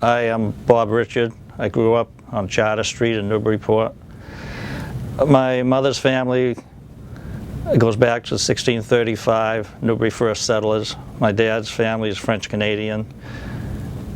I am Bob Richard. I grew up on Charter Street in Newburyport. My mother's family goes back to 1635, Newbury first settlers. My dad's family is French-Canadian.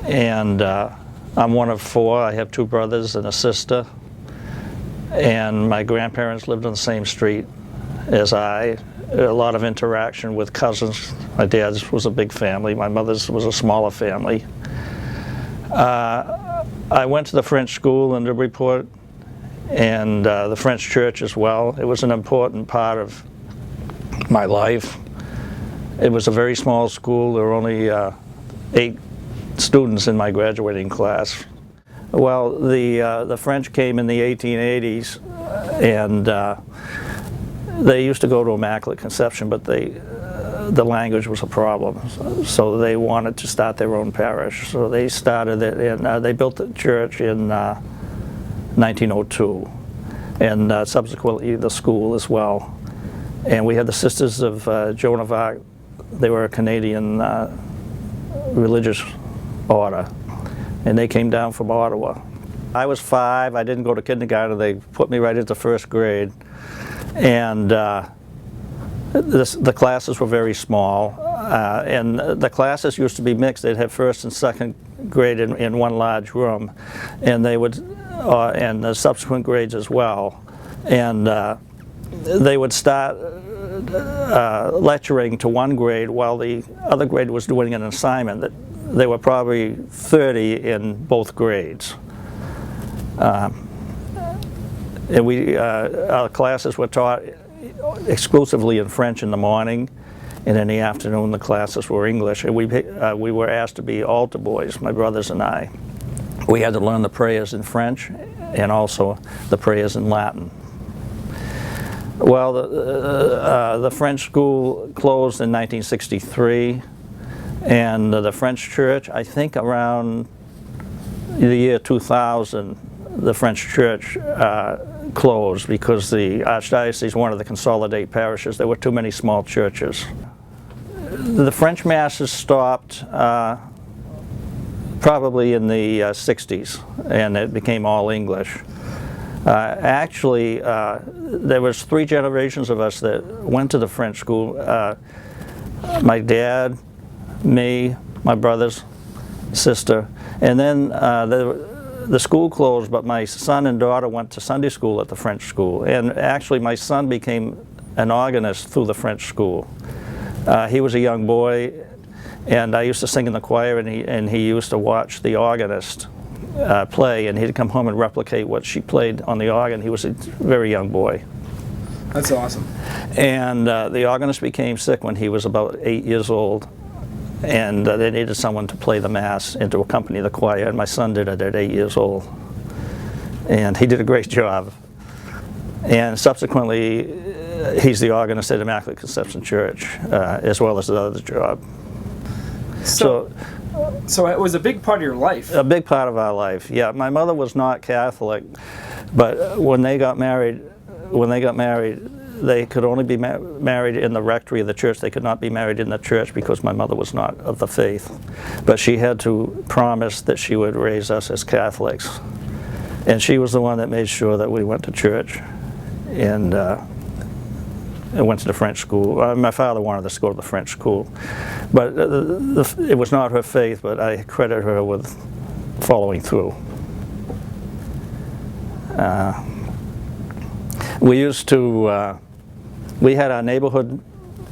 And I'm one of four. I have two brothers and a sister. And my grandparents lived on the same street as I. A lot of interaction with cousins. My dad's was a big family. My mother's was a smaller family. I went to the French school in Newburyport and the French church as well. It was an important part of my life. It was a very small school. There were only 8 students in my graduating class. Well, the French came in the 1880s and they used to go to Immaculate Conception, but the language was a problem, so they wanted to start their own parish. So they started it, and they built the church in 1902, and subsequently the school as well. And we had the Sisters of Joan of Arc. They were a Canadian religious order, and they came down from Ottawa. I was 5. I didn't go to kindergarten. They put me right into first grade, and the classes were very small, and the classes used to be mixed. They'd have first and second grade in one large room, and they would, and the subsequent grades as well. And they would start lecturing to one grade while the other grade was doing an assignment. That there were probably 30 in both grades. And our classes were taught exclusively in French in the morning, and in the afternoon the classes were English. And we were asked to be altar boys, my brothers and I. We had to learn the prayers in French and also the prayers in Latin. Well, the French school closed in 1963, and the French church, I think around the year 2000, the French church closed because the Archdiocese wanted to consolidate parishes. There were too many small churches. The French masses stopped probably in the 60s, and it became all English. Actually, there was 3 generations of us that went to the French school. My dad, me, my brothers, sister, and then the school closed, but my son and daughter went to Sunday school at the French school. And actually my son became an organist through the French school. He was a young boy, and I used to sing in the choir, and he used to watch the organist play, and he'd come home and replicate what she played on the organ. He was a very young boy. That's awesome. And the organist became sick when he was about 8 years old, and they needed someone to play the Mass and to accompany the choir, and my son did it at 8 years old. And he did a great job. And subsequently, he's the organist at Immaculate Conception Church, as well as the other job. So it was a big part of your life. A big part of our life, yeah. My mother was not Catholic, but when they got married, they could only be married in the rectory of the church. They could not be married in the church because my mother was not of the faith. But she had to promise that she would raise us as Catholics. And she was the one that made sure that we went to church and went to the French school. My father wanted us to go to the French school. But it was not her faith, but I credit her with following through. We had our neighborhood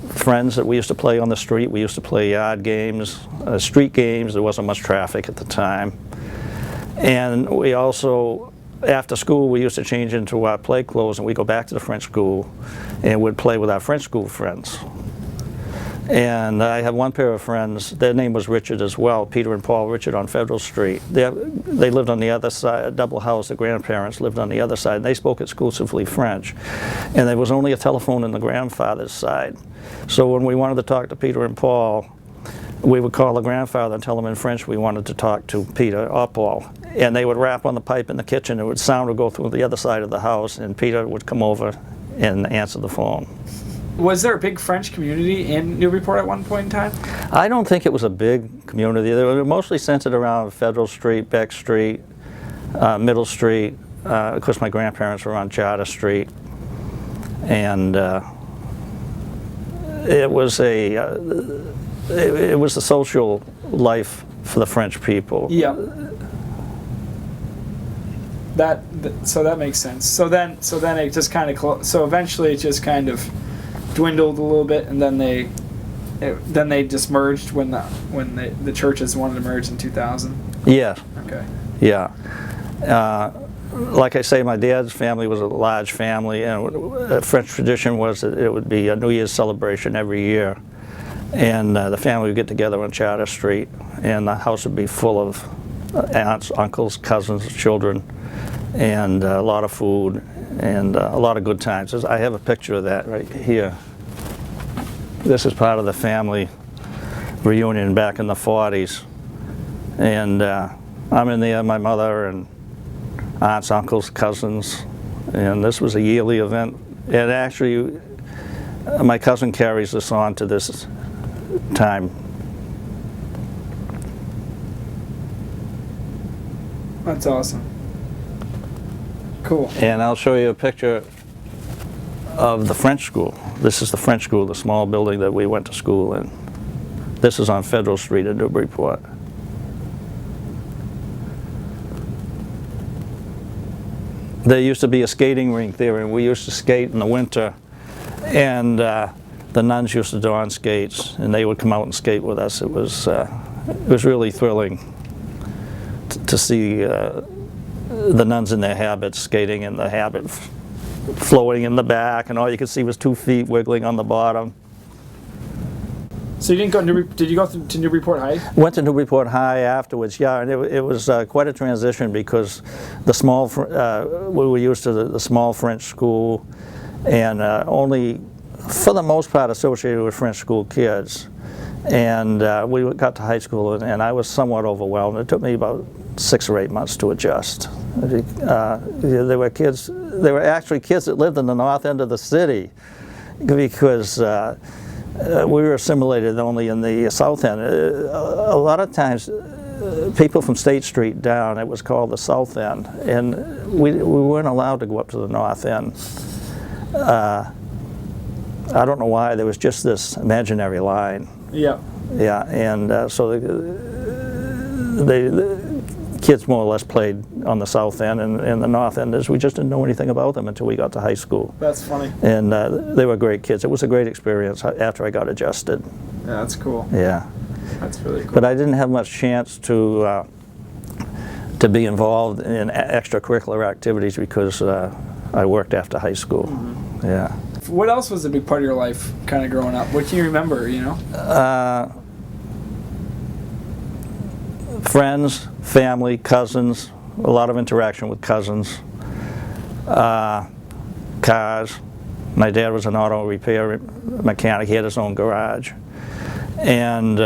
friends that we used to play on the street. We used to play yard games, street games. There wasn't much traffic at the time. And we also, after school, we used to change into our play clothes, and we'd go back to the French school and would play with our French school friends. And I have one pair of friends, their name was Richard as well, Peter and Paul Richard on Federal Street. They lived on the other side, a double house. The grandparents lived on the other side, and they spoke exclusively French. And there was only a telephone on the grandfather's side. So when we wanted to talk to Peter and Paul, we would call the grandfather and tell them in French we wanted to talk to Peter or Paul. And they would rap on the pipe in the kitchen, and sound would go through the other side of the house, and Peter would come over and answer the phone. was there a big French community in Newburyport at one point in time? I don't think it was a big community. They were mostly centered around Federal Street, Beck Street, Middle Street. Of course, my grandparents were on Charter Street, and it was the social life for the French people. Yeah. So that makes sense. So then it just kind of so eventually it just kind of dwindled a little bit, and then they just merged when the churches wanted to merge in 2000. Yeah. Okay. Yeah. Like I say, my dad's family was a large family, and a French tradition was that it would be a New Year's celebration every year, and the family would get together on Charter Street, and the house would be full of aunts, uncles, cousins, children, and a lot of food, and a lot of good times. I have a picture of that right here. This is part of the family reunion back in the 40s, and I'm in there, my mother and aunts, uncles, cousins, and this was a yearly event. And actually, my cousin carries this on to this time. That's awesome. Cool. And I'll show you a picture of the French school. This is the French school, the small building that we went to school in. This is on Federal Street in Newburyport. There used to be a skating rink there, and we used to skate in the winter, and the nuns used to don skates, and they would come out and skate with us. It was really thrilling to see the nuns in their habits skating, and the habit floating in the back, and all you could see was 2 feet wiggling on the bottom. So you didn't go to did you go to Newburyport High? Went to Newburyport High afterwards, yeah, and it was quite a transition, because the small we were used to the small French school, and only for the most part associated with French school kids. And we got to high school, and I was somewhat overwhelmed. It took me about 6 or 8 months to adjust. There were actually kids that lived in the north end of the city, because we were assimilated only in the south end. A lot of times, people from State Street down, it was called the south end, and we weren't allowed to go up to the north end. I don't know why. There was just this imaginary line. Yeah. Yeah, and so the kids more or less played on the south end, and the north end we just didn't know anything about them until we got to high school. That's funny. And they were great kids. It was a great experience after I got adjusted. Yeah, that's cool. Yeah. That's really cool. But I didn't have much chance to be involved in extracurricular activities, because I worked after high school. Mm-hmm. Yeah. What else was a big part of your life kind of growing up? What can you remember, you know? Friends, family, cousins, a lot of interaction with cousins, cars. My dad was an auto repair mechanic. He had his own garage. And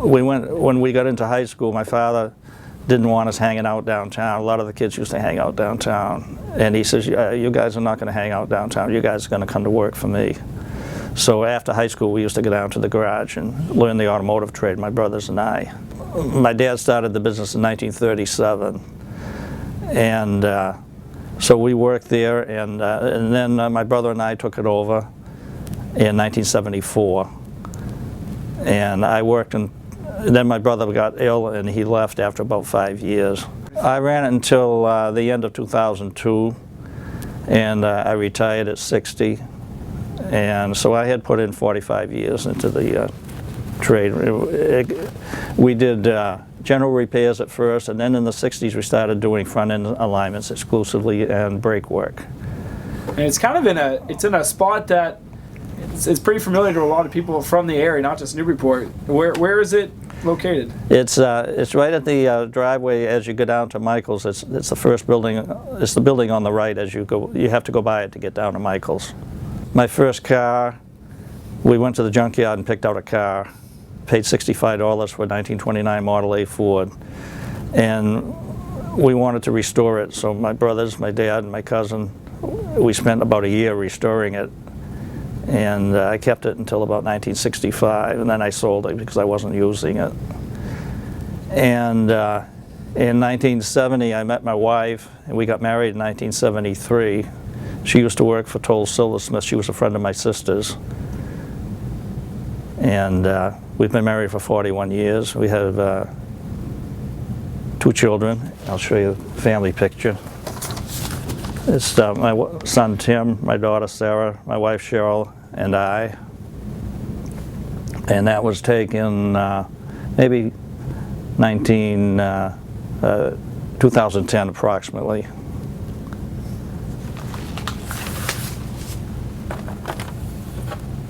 when we got into high school, my father didn't want us hanging out downtown. A lot of the kids used to hang out downtown. And he says, you guys are not going to hang out downtown. You guys are going to come to work for me. So after high school, we used to go down to the garage and learn the automotive trade, my brothers and I. My dad started the business in 1937. And so we worked there, and then my brother and I took it over in 1974. And I worked in. Then my brother got ill, and he left after about 5 years. I ran it until the end of 2002, and I retired at 60. And so I had put in 45 years into the trade. We did general repairs at first, and then in the 60s we started doing front-end alignments exclusively and brake work. And it's kind of in a spot that it's pretty familiar to a lot of people from the area, not just Newburyport. Where is it located? It's right at the driveway as you go down to Michael's. It's the first building. It's the building on the right as you go. You have to go by it to get down to Michael's. My first car, we went to the junkyard and picked out a car, paid $65 for a 1929 Model A Ford, and we wanted to restore it. So my brothers, my dad, and my cousin we spent about a year restoring it, and I kept it until about 1965, and then I sold it because I wasn't using it. And in 1970, I met my wife, and we got married in 1973. She used to work for Toll Silversmith. She was a friend of my sister's. And we've been married for 41 years. We have 2 children. I'll show you a family picture. It's my son Tim, my daughter Sarah, my wife Cheryl, and I. And that was taken maybe 2010 approximately.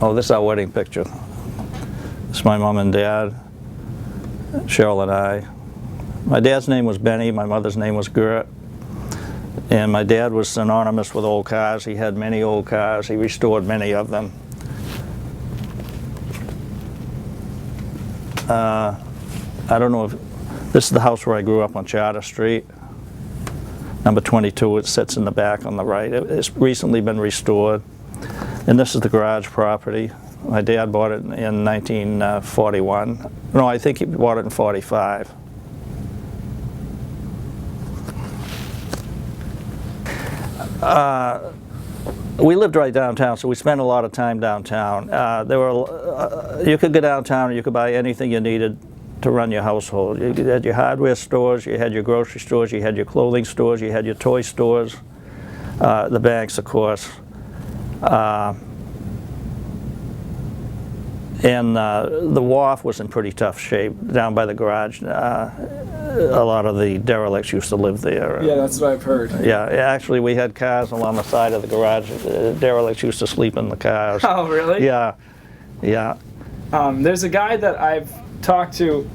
Oh, this is our wedding picture. It's my mom and dad, Cheryl and I. My dad's name was Benny, my mother's name was Gert. And my dad was synonymous with old cars. He had many old cars. He restored many of them. I don't know if this is the house where I grew up on Charter Street. Number 22, it sits in the back on the right. It's recently been restored. And this is the garage property. My dad bought it in 1941. No, I think he bought it in 45. We lived right downtown, so we spent a lot of time downtown. You could go downtown and you could buy anything you needed to run your household. You had your hardware stores, you had your grocery stores, you had your clothing stores, you had your toy stores, the banks, of course. And the wharf was in pretty tough shape down by the garage. A lot of the derelicts used to live there. Yeah, that's what I've heard. Yeah, actually we had cars along the side of the garage. Derelicts used to sleep in the cars. Oh, really? Yeah, yeah. There's a guy that I've talked to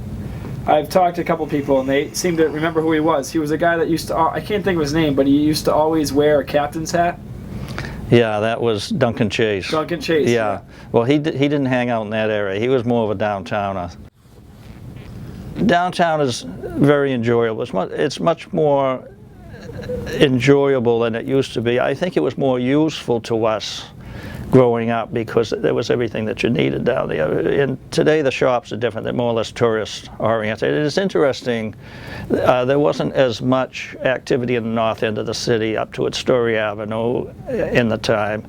a couple people, and they seem to remember who he was. He was a guy that used to, I can't think of his name, but he used to always wear a captain's hat. Yeah, that was Duncan Chase. Duncan Chase. Yeah. Well, he didn't hang out in that area. He was more of a downtowner. Downtown is very enjoyable. It's much more enjoyable than it used to be. I think it was more useful to us growing up because there was everything that you needed down there. And today the shops are different. They're more or less tourist oriented. It is interesting. There wasn't as much activity in the north end of the city up to Story Avenue in the time.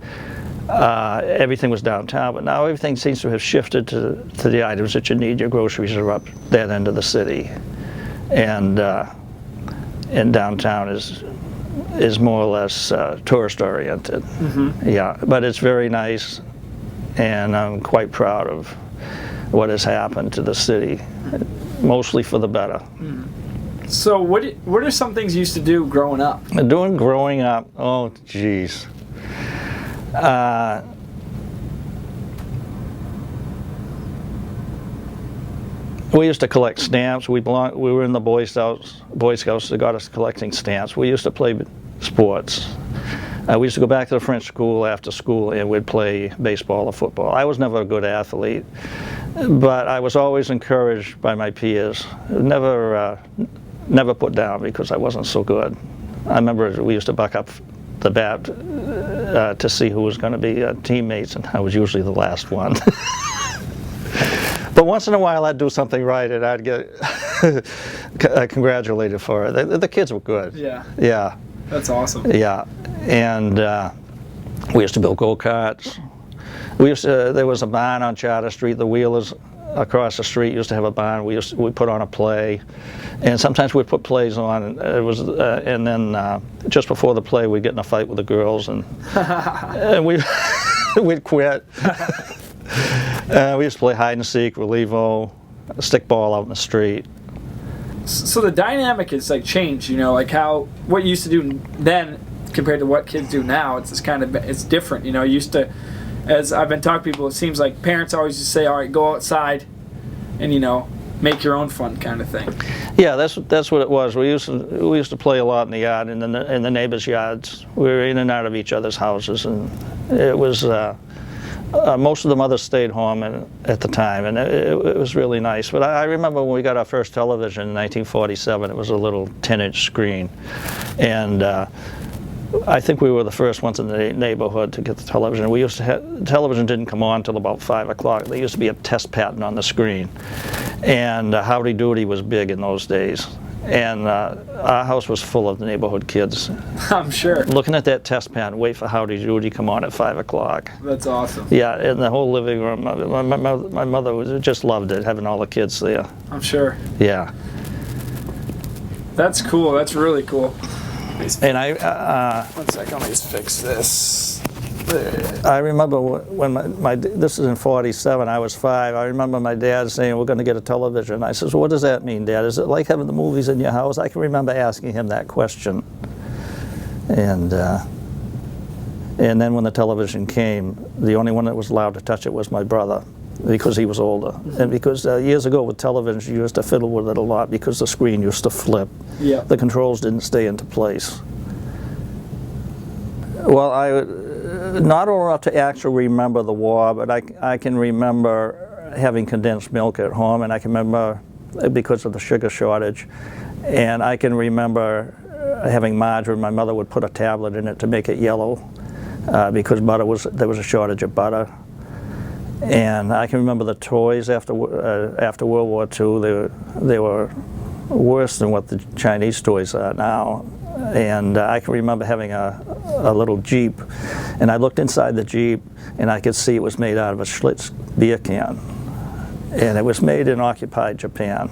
Everything was downtown, but now everything seems to have shifted to the items that you need. Your groceries are up that end of the city, and downtown is more or less tourist oriented. Mm-hmm. Yeah, but it's very nice, and I'm quite proud of what has happened to the city, mostly for the better. Mm-hmm. So what are some things you used to do growing up? Growing up, oh geez. We used to collect stamps. We were in the Boy Scouts. Boy Scouts that got us collecting stamps. We used to play sports. We used to go back to the French school after school, and we'd play baseball or football. I was never a good athlete, but I was always encouraged by my peers. Never put down because I wasn't so good. I remember we used to buck up the bat to see who was going to be teammates, and I was usually the last one. But once in a while I'd do something right and I'd get congratulated for it. The kids were good. Yeah. Yeah. That's awesome. Yeah. And we used to build go-karts. There was a barn on Charter Street. The Wheelers across the street used to have a barn. We put on a play, and sometimes we'd put plays on. And and then just before the play, we'd get in a fight with the girls, and we'd quit. We used to play hide and seek, relievo, stickball out in the street. So the dynamic is like changed, like what you used to do then compared to what kids do now. It's different, Used to, as I've been talking to people, it seems like parents always just say, all right, go outside and make your own fun kind of thing. Yeah, that's what it was. We used to play a lot in the yard, in the neighbors' yards. We were in and out of each other's houses, and it was most of the mothers stayed home at the time, and it was really nice. But I remember when we got our first television in 1947, it was a little 10-inch screen, and I think we were the first ones in the neighborhood to get the television. We used to have, television didn't come on till about 5 o'clock. There used to be a test pattern on the screen. And Howdy Doody was big in those days. And our house was full of the neighborhood kids. I'm sure. Looking at that test pattern, wait for Howdy Doody come on at 5 o'clock. That's awesome. Yeah, in the whole living room. My mother just loved it, having all the kids there. I'm sure. Yeah. That's cool. That's really cool. And One second, let me just fix this. There. I remember when this is in '47, I was 5. I remember my dad saying, we're going to get a television. I says, what does that mean, Dad? Is it like having the movies in your house? I can remember asking him that question. And then when the television came, the only one that was allowed to touch it was my brother, because he was older. And because years ago with televisions, you used to fiddle with it a lot because the screen used to flip. Yeah. The controls didn't stay into place. Well, not old enough to actually remember the war, but I can remember having condensed milk at home, and I can remember because of the sugar shortage, and I can remember having margarine. My mother would put a tablet in it to make it yellow because there was a shortage of butter. And I can remember the toys after World War II. They were worse than what the Chinese toys are now. And I can remember having a little Jeep, and I looked inside the Jeep, and I could see it was made out of a Schlitz beer can, and it was made in occupied Japan.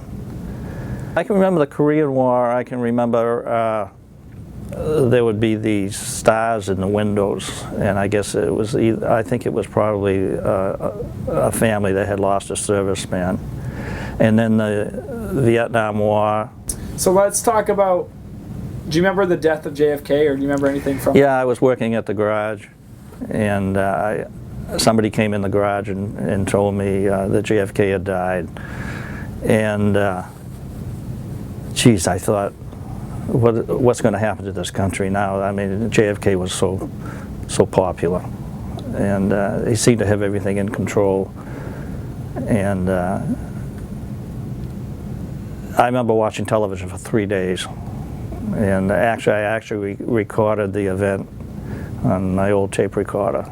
I can remember the Korean War. I can remember there would be these stars in the windows, and I guess it was I think it was probably a family that had lost a serviceman. And then the Vietnam War. So let's talk about, do you remember the death of JFK, or do you remember anything from Yeah, I was working at the garage, and somebody came in the garage and told me that JFK had died. And geez, I thought, what's going to happen to this country now? I mean, JFK was so popular, and he seemed to have everything in control. And I remember watching television for 3 days, and I actually recorded the event on my old tape recorder.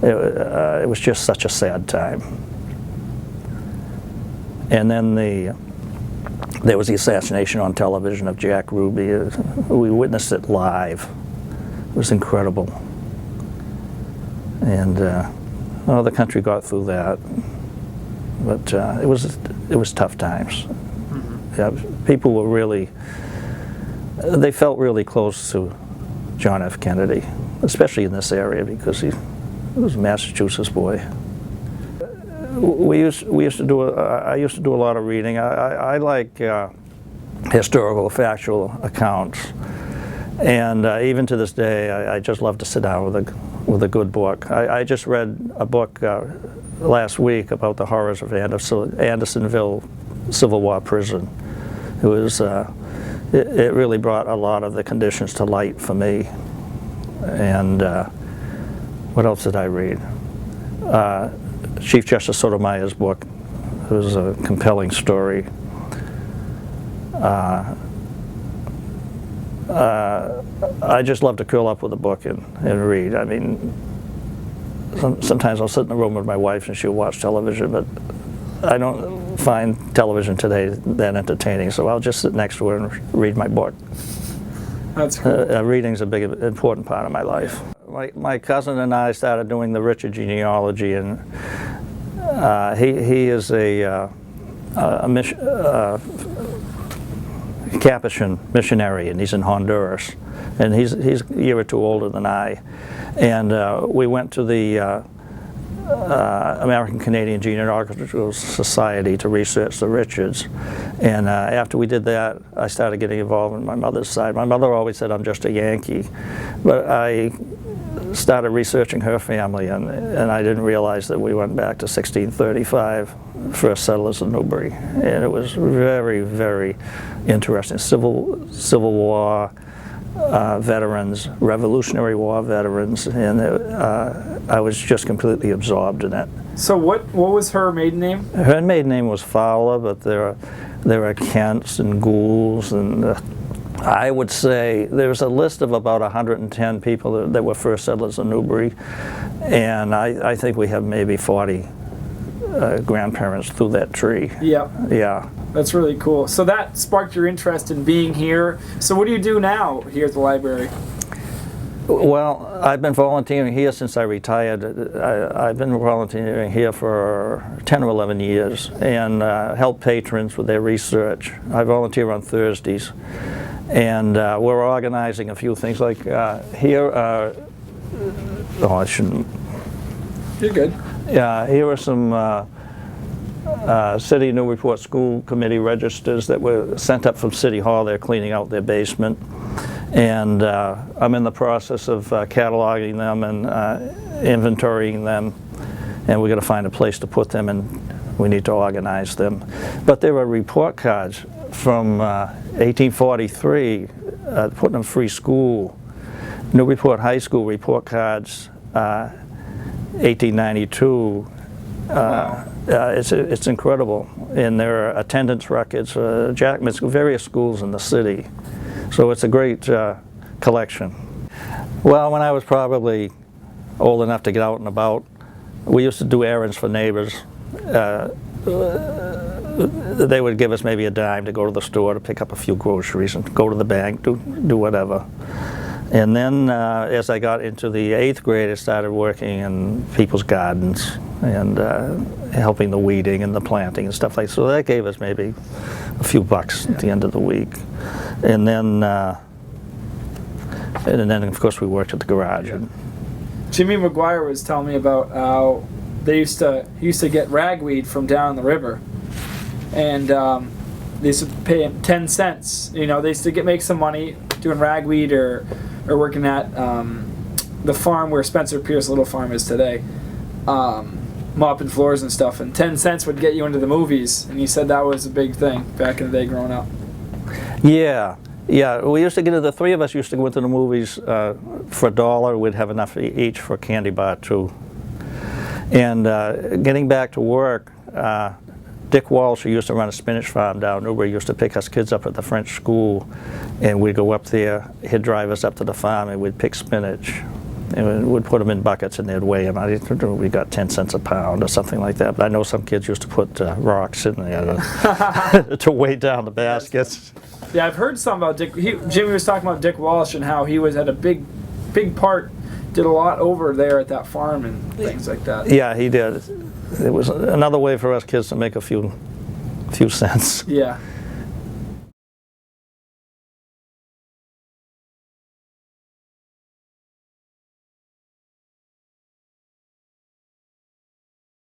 It was just such a sad time. And then there was the assassination on television of Jack Ruby. We witnessed it live. It was incredible. And well, the country got through that, but it was tough times. Yeah, people were really, they felt really close to John F. Kennedy, especially in this area, because he was a Massachusetts boy. We used to do I used to do a lot of reading. I like historical, factual accounts, and even to this day, I just love to sit down with a good book. I just read a book last week about the horrors of Andersonville Civil War prison. It was it really brought a lot of the conditions to light for me. And what else did I read? Chief Justice Sotomayor's book. It was a compelling story. I just love to curl up with a book and read. I mean, sometimes I'll sit in the room with my wife and she'll watch television, but I don't find television today that entertaining, so I'll just sit next to her and read my book. That's cool. Reading's a big, important part of my life. My cousin and I started doing the Richard genealogy, and he is a Capuchin missionary, and he's in Honduras, and he's a year or two older than I. And we went to the American Canadian Genealogical Society to research the Richards, and after we did that, I started getting involved in my mother's side. My mother always said I'm just a Yankee, but I started researching her family, and I didn't realize that we went back to 1635, first settlers in Newbury, and it was very, very interesting. Civil War veterans, Revolutionary War veterans, and I was just completely absorbed in it. So what was her maiden name? Her maiden name was Fowler, but there are Kents and Goulds and I would say there's a list of about 110 people that were first settlers in Newbury, and I think we have maybe 40 grandparents through that tree. Yep. Yeah. That's really cool. So that sparked your interest in being here. So what do you do now here at the library? Well, I've been volunteering here since I retired. I've been volunteering here for 10 or 11 years and help patrons with their research. I volunteer on Thursdays. And we're organizing a few things like here. Oh, I shouldn't. You're good. Yeah, here are some City Newburyport School Committee registers that were sent up from City Hall. They're cleaning out their basement. And I'm in the process of cataloging them and inventorying them. And we're going to find a place to put them, and we need to organize them. But there are report cards from 1843, Putnam Free School, Newburyport High School report cards, 1892. Wow. It's incredible. And there are attendance records, Jackman's, various schools in the city. So it's a great collection. Well, when I was probably old enough to get out and about, we used to do errands for neighbors. They would give us maybe a dime to go to the store to pick up a few groceries and go to the bank, do whatever. And then as I got into the 8th grade, I started working in people's gardens and helping the weeding and the planting and stuff like that. So that gave us maybe a few bucks at the end of the week. And then of course we worked at the garage. Yeah. Jimmy McGuire was telling me about how he used to get ragweed from down the river, and they used to pay him 10 cents. You know, they used to make some money doing ragweed or working at the farm where Spencer Pierce Little Farm is today, mopping floors and stuff. And 10 cents would get you into the movies. And he said that was a big thing back in the day growing up. Yeah. Yeah, we used to the three of us used to go into the movies for $1. We'd have enough each for a candy bar too. And getting back to work, Dick Walsh, who used to run a spinach farm down Newbury, used to pick us kids up at the French school, and we'd go up there, he'd drive us up to the farm, and we'd pick spinach. And we'd put them in buckets, and they'd weigh them. We got 10 cents a pound or something like that. But I know some kids used to put rocks in there to weigh down the baskets. Yeah, I've heard some about Dick. Jimmy was talking about Dick Walsh and how he had a big part, did a lot over there at that farm and things like that. Yeah, he did. It was another way for us kids to make a few cents. Yeah.